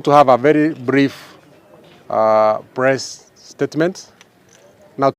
To have a very brief press statement. Now,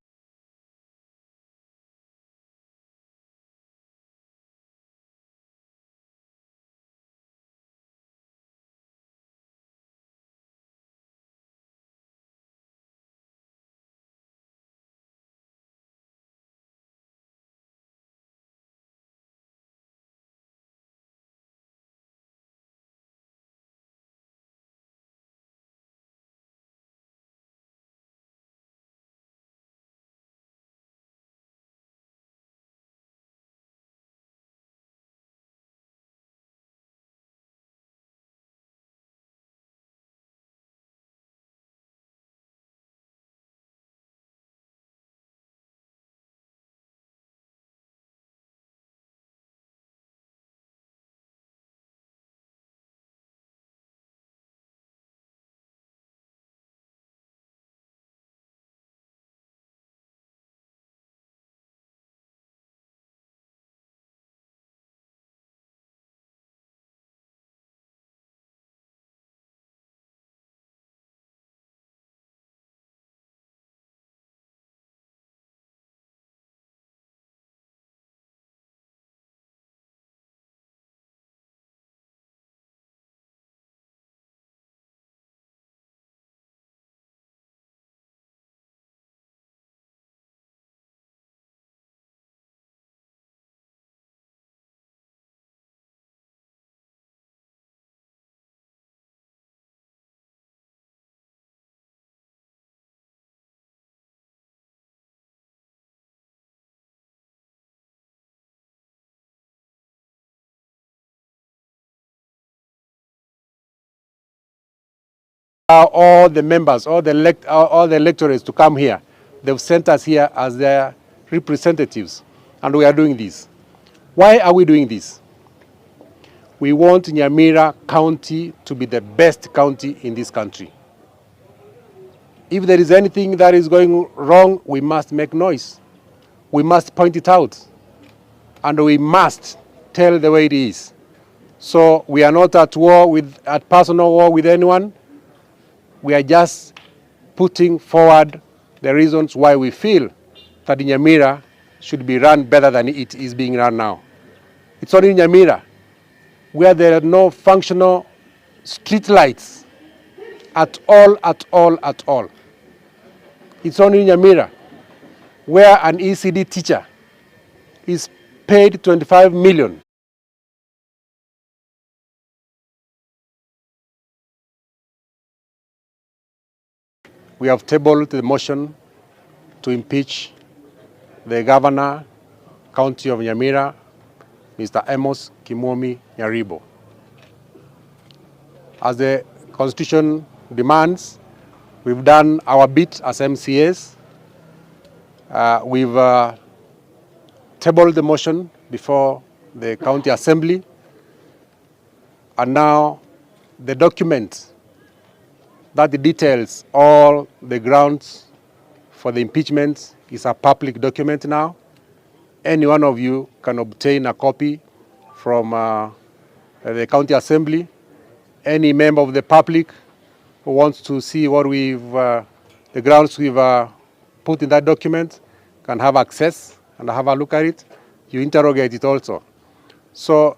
all the members, all the electorates to come here. They've sent us here as their representatives, and we are doing this. Why are we doing this? We want Nyamira County to be the best county in this country. If there is anything that is going wrong, we must make noise. We must point it out, and we must tell the way it is. So we are not at personal war with anyone. We are just putting forward the reasons why we feel that Nyamira should be run better than it is being run now. It's only in Nyamira where there are no functional street lights at all. It's only in Nyamira where an ECD teacher is paid 25 million. We have tabled the motion to impeach the governor, County of Nyamira, Mr. Amos Kimomi Nyaribo. As the Constitution demands, we've done our bit as MCAs. We've tabled the motion before the County Assembly, and now the document that details all the grounds for the impeachment is a public document now. Any one of you can obtain a copy from the County Assembly. Any member of the public who wants to see what the grounds we've put in that document can have access and have a look at it. You interrogate it also. So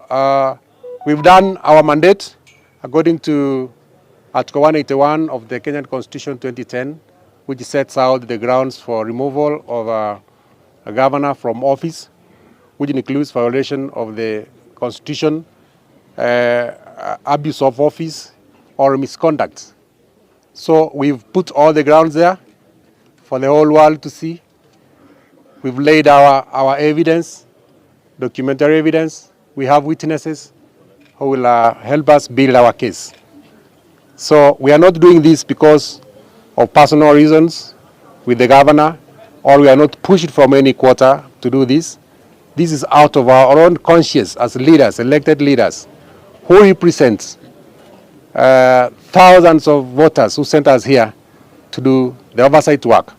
we've done our mandate according to Article 181 of the Kenyan Constitution 2010, which sets out the grounds for removal of a governor from office, which includes violation of the Constitution, abuse of office, or misconduct. So we've put all the grounds there for the whole world to see. We've laid our evidence, documentary evidence. We have witnesses who will help us build our case. So we are not doing this because of personal reasons with the governor, or we are not pushed from any quarter to do this. This is out of our own conscience as leaders, elected leaders, who represent thousands of voters who sent us here to do the oversight work.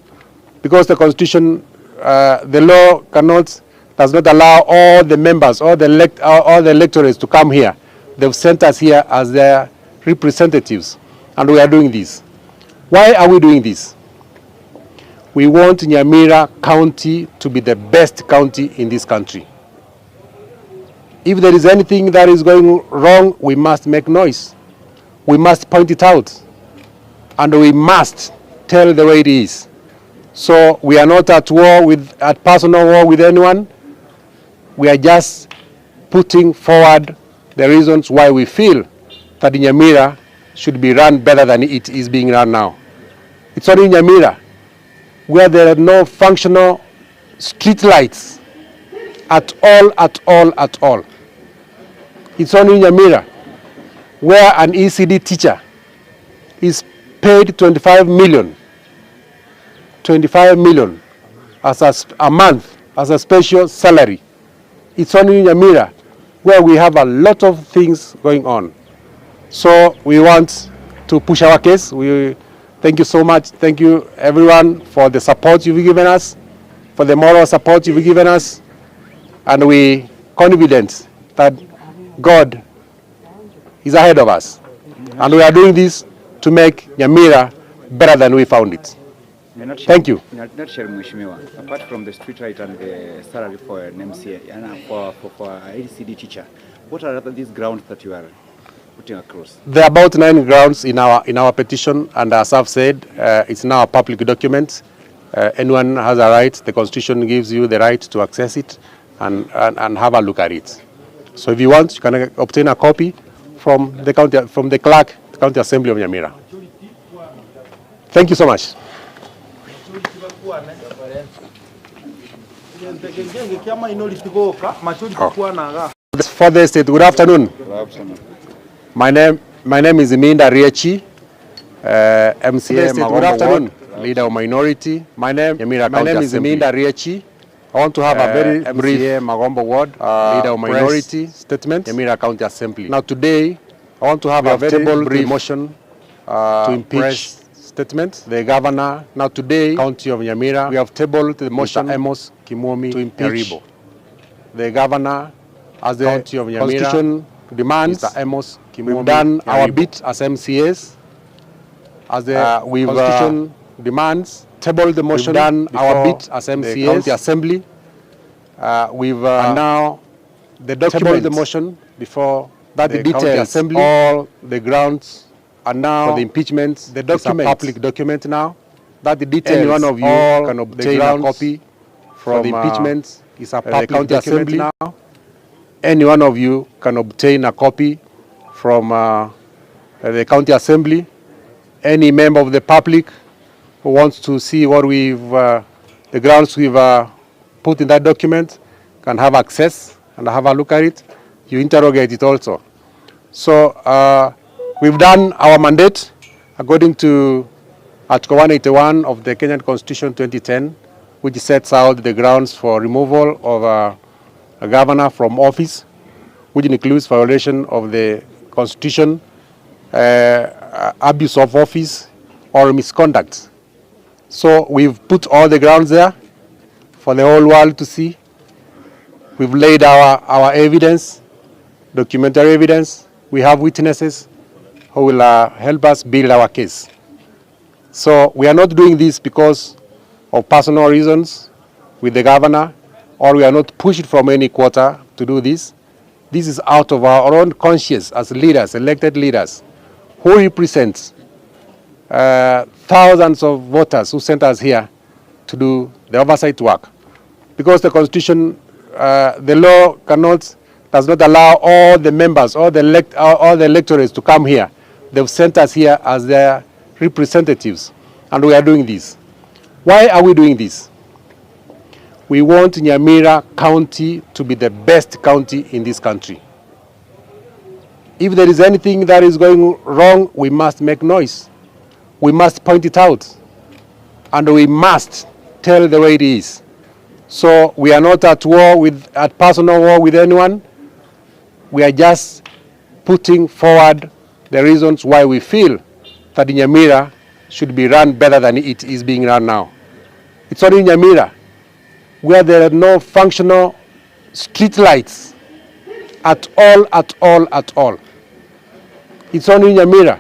Because the Constitution, the law does not allow all the members, all the electorates to come here. They've sent us here as their representatives, And we are doing this. Why are we doing this? We want Nyamira County to be the best county in this country. If there is anything that is going wrong, we must make noise. We must point it out. And we must tell the way it is. So we are not at personal war with anyone. We are just putting forward the reasons why we feel that Nyamira should be run better than it is being run now. It's only in Nyamira where there are no functional street lights at all. It's only in Nyamira where an ECD teacher is paid 25 million as a month as a special salary. It's only in Nyamira where we have a lot of things going on. So we want to push our case. Thank you so much. Thank you everyone for the support you've given us, for the moral support you've given us, and we confident that God is ahead of us. And we are doing this to make Nyamira better than we found it. Thank you. Apart from the street light and the salary for an MCA and for ACD teacher, what are these grounds that you are putting across? There are about 9 grounds in our petition, and as I've said, it's now a public document. Anyone has a right. The Constitution gives you the right to access it and have a look at it. So if you want, you can obtain a copy from the clerk, the County Assembly of Nyamira. Thank you so much. For the state, good afternoon. Good afternoon. My name is Nyamira MCA Magombo Ward, leader of minority. My name is Nyamira. I want to have a very brief Magombo Ward, leader of minority statement, Nyamira County Assembly. Now today, I want to have a very brief motion to impeach statement. The governor, now today, County of Nyamira, we have tabled the motion Amos Kimomi to impeach the governor as the County of Nyamira Constitution demands. Amos Kimomi, we've done our bit as MCAs as the Constitution demands. Tabled the motion. We've done our bit as MCAs. The County Assembly. We've now the document the motion before that the details, County Assembly, all the grounds, and now for the impeachment. The document is a public document now. That the details, any one of you can obtain a copy from the impeachment. Is a public County Assembly now. Any one of you can obtain a copy from the County Assembly. Any member of the public who wants to see what the grounds we've put in that document can have access and have a look at it. You interrogate it also. So we've done our mandate according to Article 181 of the Kenyan Constitution 2010, which sets out the grounds for removal of a governor from office, which includes violation of the Constitution, abuse of office, or misconduct. So we've put all the grounds there for the whole world to see. We've laid our evidence, documentary evidence. We have witnesses who will help us build our case. So we are not doing this because of personal reasons with the governor, or we are not pushed from any quarter to do this. This is out of our own conscience as leaders, elected leaders, who represent thousands of voters who sent us here to do the oversight work. Because the Constitution, the law does not allow all the members, all the electorates to come here. They've sent us here as their representatives, and we are doing this. Why are we doing this? We want Nyamira County to be the best county in this country. If there is anything that is going wrong, we must make noise. We must point it out. And we must tell the way it is. So we are not at personal war with anyone. We are just putting forward the reasons why we feel that Nyamira should be run better than it is being run now. It's only in Nyamira where there are no functional street lights at all. It's only in Nyamira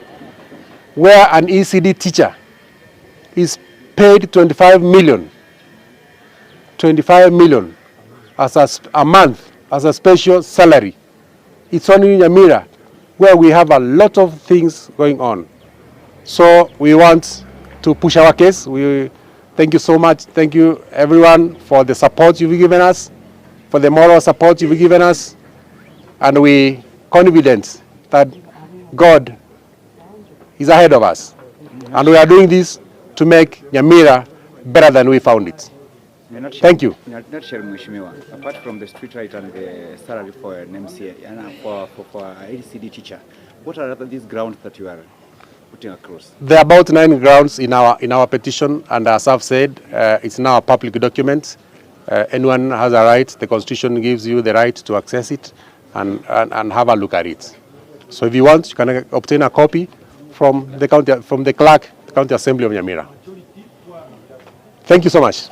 where an ECD teacher is paid 25 million as a month as a special salary. It's only in Nyamira where we have a lot of things going on. So we want to push our case. We thank you so much. Thank you everyone for the support you've given us, for the moral support you've given us, and we confident that God is ahead of us. And we are doing this to make Nyamira better than we found it. Thank you. Apart from the street right and the salary for an MCA and for an LCD teacher, what are these grounds that you are putting across? There are about 9 grounds in our petition, and as I've said, it's now a public document. Anyone has a right. The Constitution gives you the right to access it and have a look at it. So if you want, you can obtain a copy from the county, from the clerk, the County Assembly of Nyamira. Thank you so much.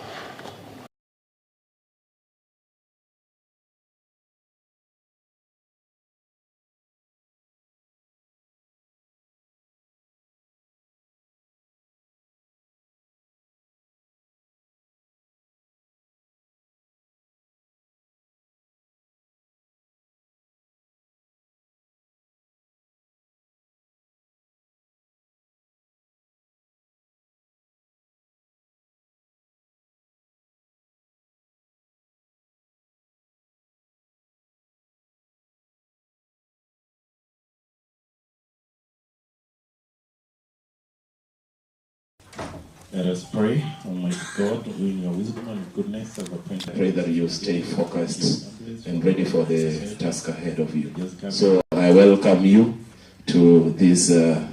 Let us pray. Almighty God, in your wisdom and goodness, have appointed. I pray that you stay focused and ready for the task ahead of you. So I welcome you to this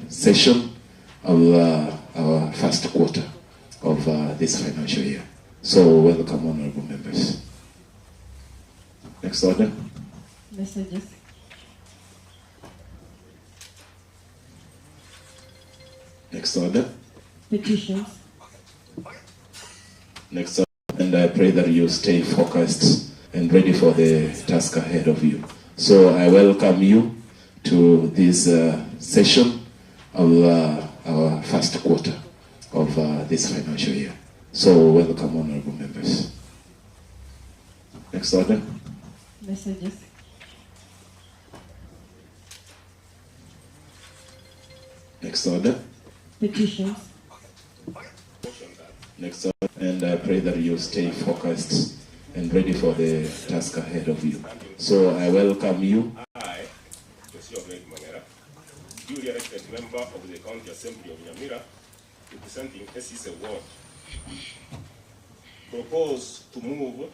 session of our first quarter of this financial year. So welcome, honorable members. Next order. Messages. Next order. Petitions. Next order. And I pray that you stay focused and ready for the task ahead of you. So I welcome you to this session of our first quarter of this financial year. So welcome, honorable members. Next order. Messages. Next order. Petitions. Next order. And I pray that you stay focused and ready for the task ahead of you. So I welcome you. I, Nyamira, duly elected member of the County Assembly of Nyamira, representing SEC Ward, propose to move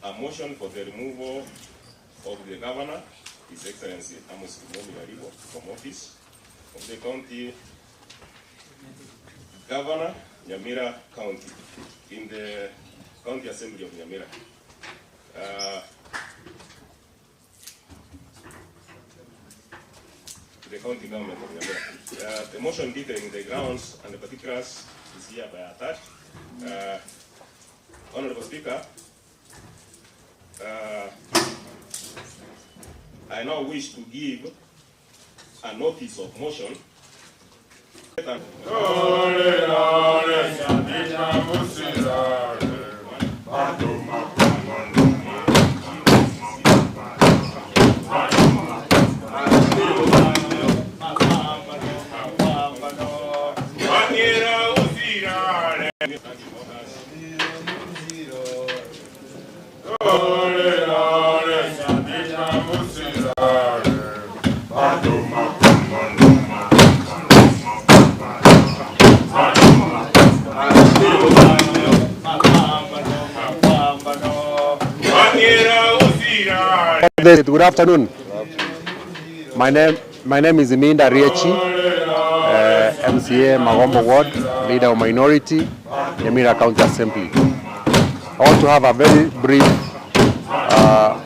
a motion for the removal of the Governor, His Excellency Amos Nyaribo, from office of the County Governor, Nyamira County, in the County Assembly of Nyamira. The county government of Nyamira. The motion detailing the grounds and the particulars is hereby attached. Honorable Speaker, I now wish to give a notice of motion. Good afternoon. My name is Minda Riechi, MCA Magombo Ward, leader of minority, Nyamira County Assembly. I want to have a very brief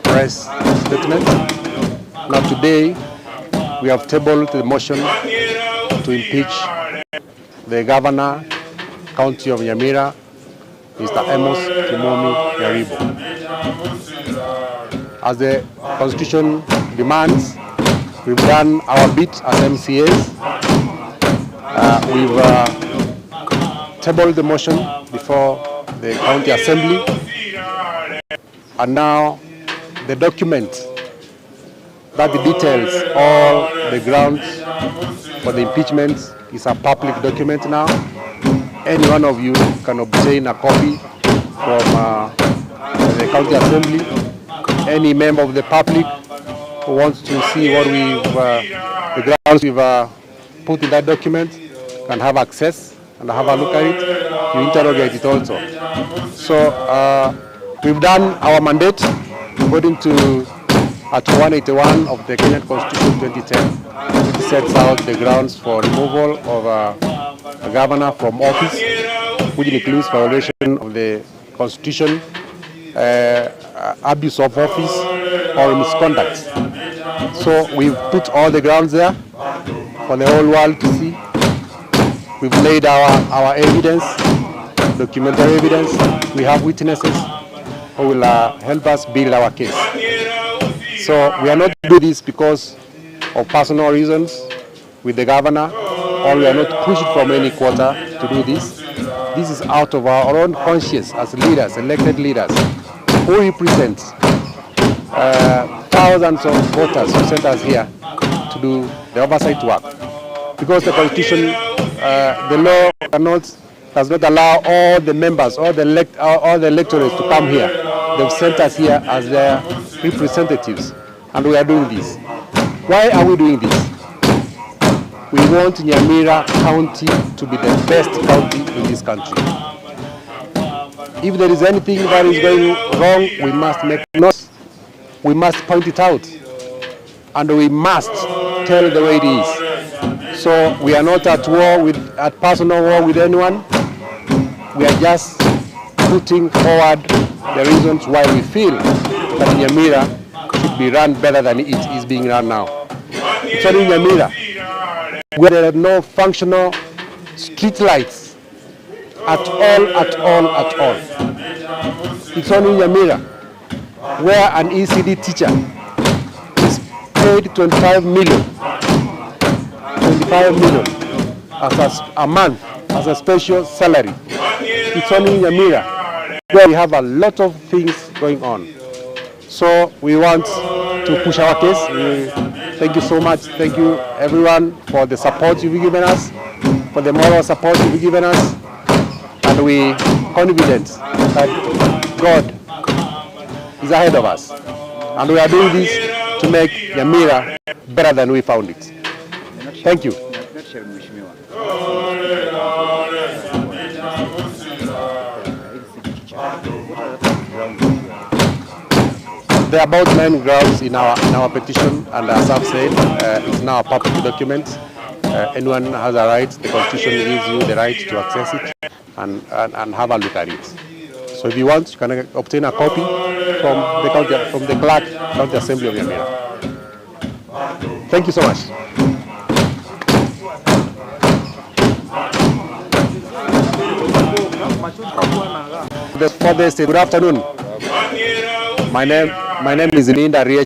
press statement. Now today, we have tabled the motion to impeach the Governor, County of Nyamira, Mr. Amos Nyaribo. As the Constitution demands, we've done our bit as MCAs. we've tabled the motion before the county assembly, and now the document that details all the grounds for the impeachment is a public document now. Any one of you can obtain a copy from the county assembly. Any member of the public who wants to see what the grounds we've put in that document can have access and have a look at it. You interrogate it also. So we've done our mandate according to Article 181 of the Kenyan Constitution 2010, which sets out the grounds for removal of a governor from office, which includes violation of the Constitution, abuse of office, or misconduct. So we've put all the grounds there for the whole world to see. We've laid our evidence, documentary evidence. We have witnesses who will help us build our case. So we are not doing this because of personal reasons with the governor, or we are not pushed from any quarter to do this. This is out of our own conscience as leaders, elected leaders, who represent thousands of voters who sent us here to do the oversight work. Because the Constitution, the law does not allow all the members, all the electorates to come here. They've sent us here as their representatives, and we are doing this. Why are we doing this? We want Nyamira County to be the best county in this country. If there is anything that is going wrong, we must make noise. We must point it out, and we must tell the way it is. So we are not at personal war with anyone. We are just putting forward the reasons why we feel that Nyamira should be run better than it is being run now. It's only Nyamira where there are no functional street lights at all. It's only Nyamira where an ECD teacher is paid 25 million as a month as a special salary. It's only Nyamira where we have a lot of things going on. So we want to push our case. Thank you so much. Thank you everyone for the support you've given us, for the moral support you've given us, and we confident that God is ahead of us, and we are doing this to make Nyamira better than we found it. Thank you. There are about 9 grounds in our petition, and as I've said, it's now a public document. Anyone has a right. The Constitution gives you the right to access it and have a look at it. So if you want, you can obtain a copy from the clerk, County Assembly of Nyamira. Thank you so much. Good afternoon. My name is Linda Rie.